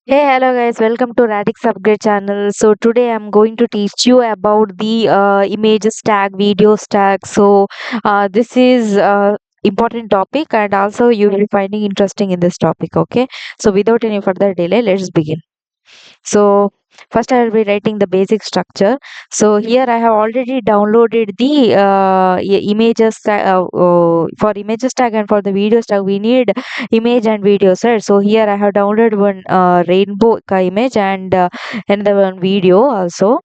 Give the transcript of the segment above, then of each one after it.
Hey, hello guys, welcome to Radix Upgrade channel. So today I'm going to teach you about the images tag, videos tag. This is important topic and also you will be finding interesting in this topic. Okay. So without any further delay, let's begin. So first I will be writing the basic structure. So here I have already downloaded the images for images tag and for the videos tag we need image and videos, right? So here I have downloaded one rainbow image and another one video also.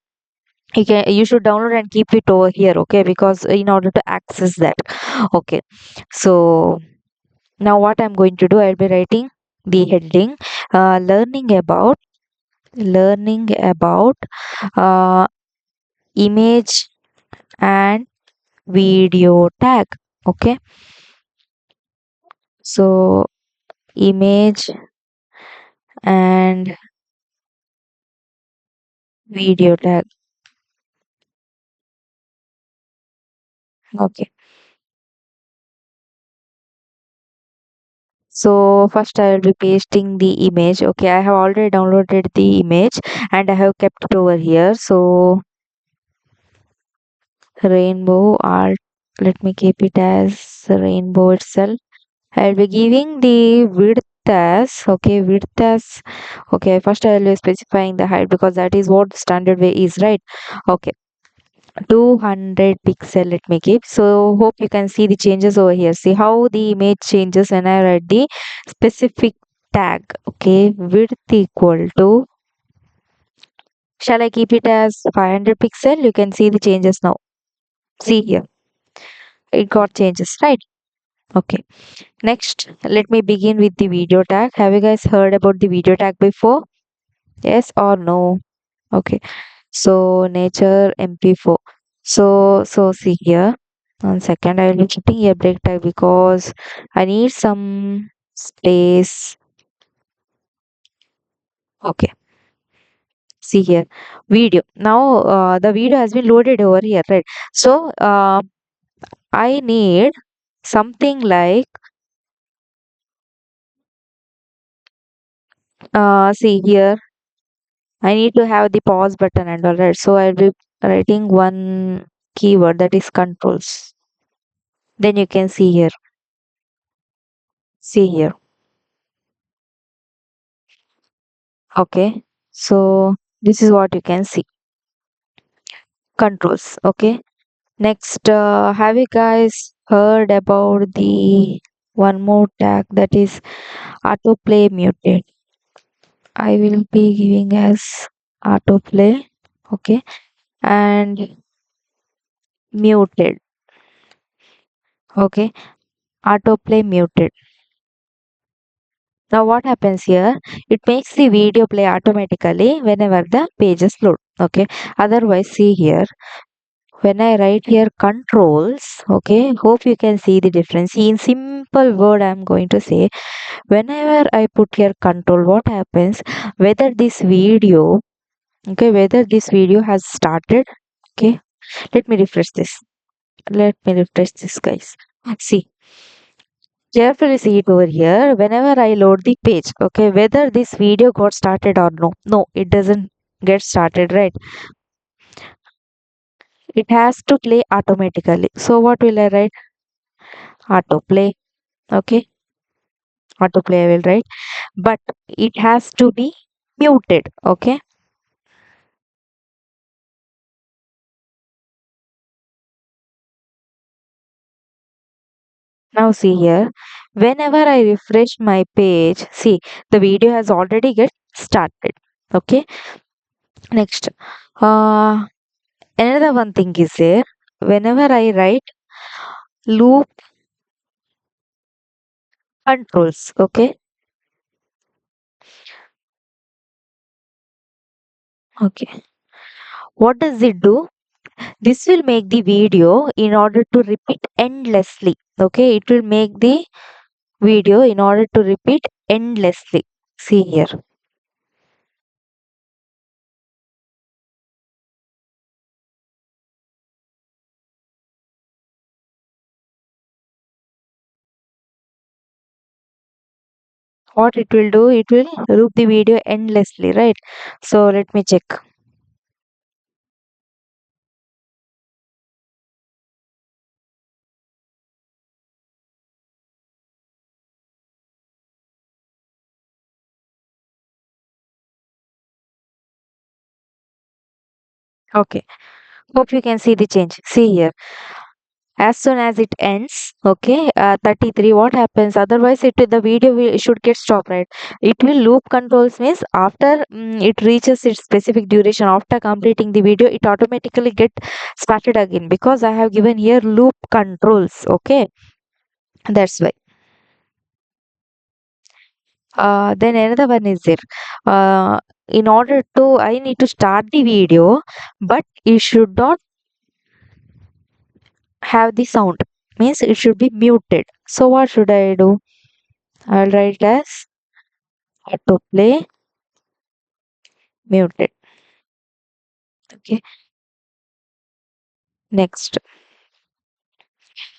You should download and keep it over here, okay? Because in order to access that, okay. So now what I'm going to do, I'll be writing the heading, uh, learning about learning about uh, image and video tag, okay. So image and video tag, okay. So first I will be pasting the image, okay. I have already downloaded the image and I have kept it over here. So rainbow art, let me keep it as rainbow itself. I'll be giving the width as, okay, width as, okay, first I will be specifying the height because that is what the standard way is, right? Okay, 200 pixel let me keep. So hope you can see the changes over here. See how the image changes when I write the specific tag, okay, width equal to, shall I keep it as 500 pixel? You can see the changes now. See here, it got changes, right? Okay. Next, let me begin with the video tag. Have you guys heard about the video tag before? Yes or no? Okay. So nature MP4. So see here. 1 second, I will be putting a break tag because I need some space. Okay. See here. Video. Now the video has been loaded over here, right? So I need something like see here. I need to have the pause button and all right. So I'll be writing one keyword that is controls. Then you can see here. See here. Okay. So this is what you can see. Controls. Okay. Next, have you guys heard about the one more tag that is autoplay muted? I will be giving as autoplay. Okay. And muted. Okay. Autoplay muted. Now what happens here? It makes the video play automatically whenever the pages load. Okay. Otherwise, see here. When I write here controls, okay, hope you can see the difference. See, in simple word, I'm going to say whenever I put here control, what happens? Whether this video, okay, whether this video has started, okay. Let me refresh this. Let me refresh this, guys. See, carefully see it over here. Whenever I load the page, okay, whether this video got started or no, no, it doesn't get started, right? It has to play automatically. So what will I write? Autoplay, okay, autoplay I will write, but it has to be muted, okay. Now see here, whenever I refresh my page, see the video has already get started, okay. Next, uh another one thing is there, whenever I write loop controls, okay. Okay, what does it do? This will make the video in order to repeat endlessly, okay. It will make the video in order to repeat endlessly. See here. what it will do, it will loop the video endlessly, right? So let me check. Okay, hope you can see the change. See here, as soon as it ends, okay, 33, what happens? Otherwise the video should get stopped, right? It will loop controls means after it reaches its specific duration, after completing the video, it automatically get started again, because I have given here loop controls. Okay, that's why. Then another one is there. In order to, I need to start the video, but it should not have the sound. Means it should be muted. So what should I do? I'll write as autoplay muted. Okay. Next,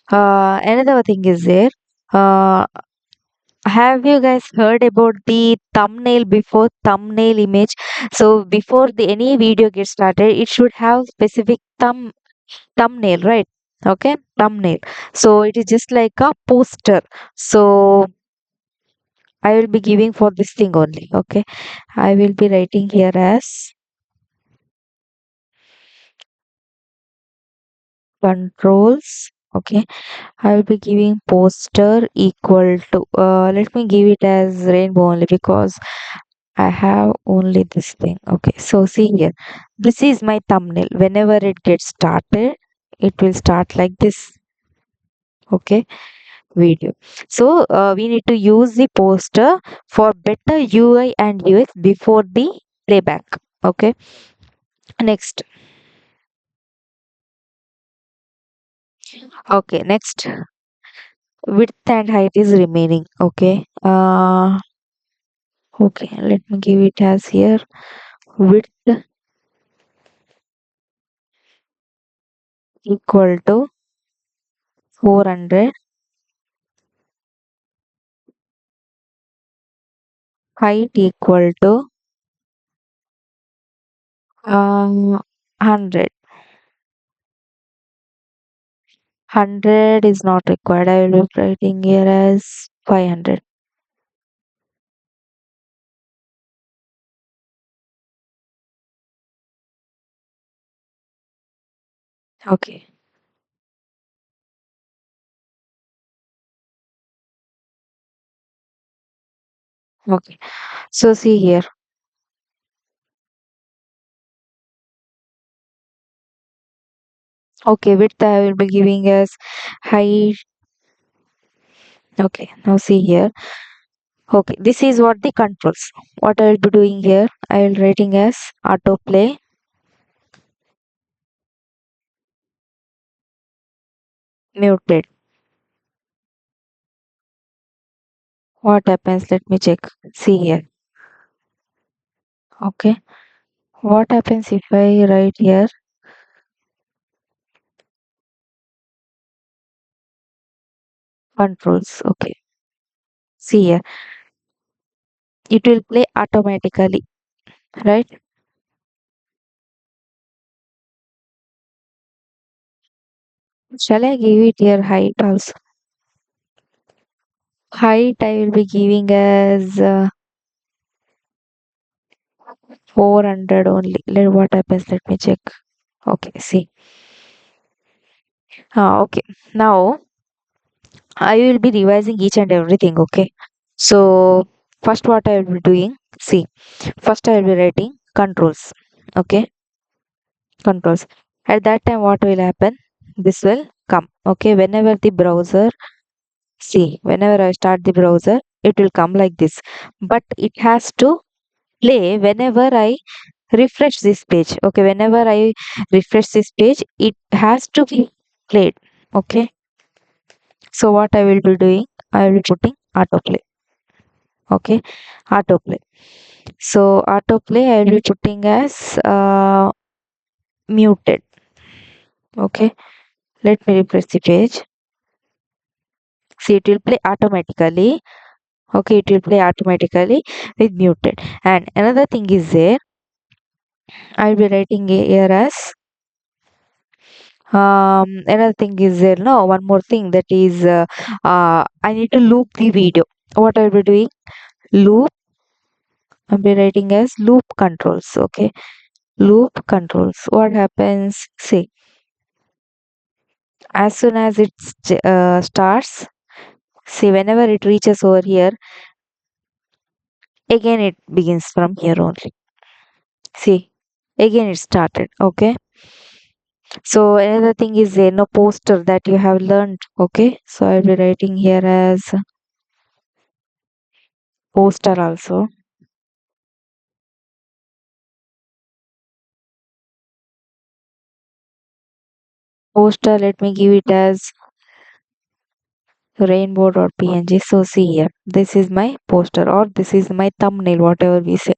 another thing is there. Uh, have you guys heard about the thumbnail before thumbnail image? So before the any video gets started, it should have specific thumbnail, right? Okay, thumbnail. So it is just like a poster. So I will be giving for this thing only. Okay, I will be writing here as controls. Okay, I will be giving poster equal to, let me give it as rainbow only, because I have only this thing. Okay, so see here, this is my thumbnail. Whenever it gets started, it will start like this. Okay, video. So we need to use the poster for better UI and UX before the playback. Okay, next. Okay, next, width and height is remaining. Okay, okay, let me give it as here, width equal to 400, height equal to 100. 100 is not required. I will be writing here as 500. Okay. Okay. So see here. Okay, width I will be giving as height. Okay. Now see here. Okay. This is what the controls. What I will be doing here, I will writing as autoplay muted. What happens? Let me check. See here. Okay. What happens if I write here controls? Okay. See here. It will play automatically, right? Shall I give it here height also? Height I will be giving as 400 only. What happens? Let me check. Okay, see. Okay. Now I will be revising each and everything. Okay. So first, what I will be doing? See. First, I will be writing controls. Okay, controls. At that time, what will happen? This will come. Okay, whenever the browser, see, whenever I start the browser, it will come like this. But it has to play whenever I refresh this page. Okay, whenever I refresh this page, it has to be played. Okay, so what I will be doing, I will be putting autoplay. Okay, autoplay. So autoplay I will be putting as muted. Okay, let me refresh the page. See, it will play automatically, Okay, it will play automatically with muted. And another thing is there, I'll be writing here as another thing is there, no, one more thing, that is I need to loop the video. What I'll be doing, loop, I'll be writing as loop controls. Okay, loop controls. What happens, see, as soon as it starts, see, whenever it reaches over here, again it begins from here only. See, again it started. Okay, so another thing is there, no, poster that you have learned. Okay, so I'll be writing here as poster also. Poster, let me give it as rainbow.png. So see here, this is my poster, or this is my thumbnail, whatever we say.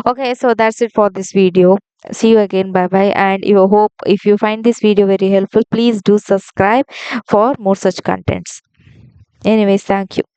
Okay, so that's it for this video. See you again. Bye bye. And you hope, if you find this video very helpful, please do subscribe for more such contents. Anyways, thank you.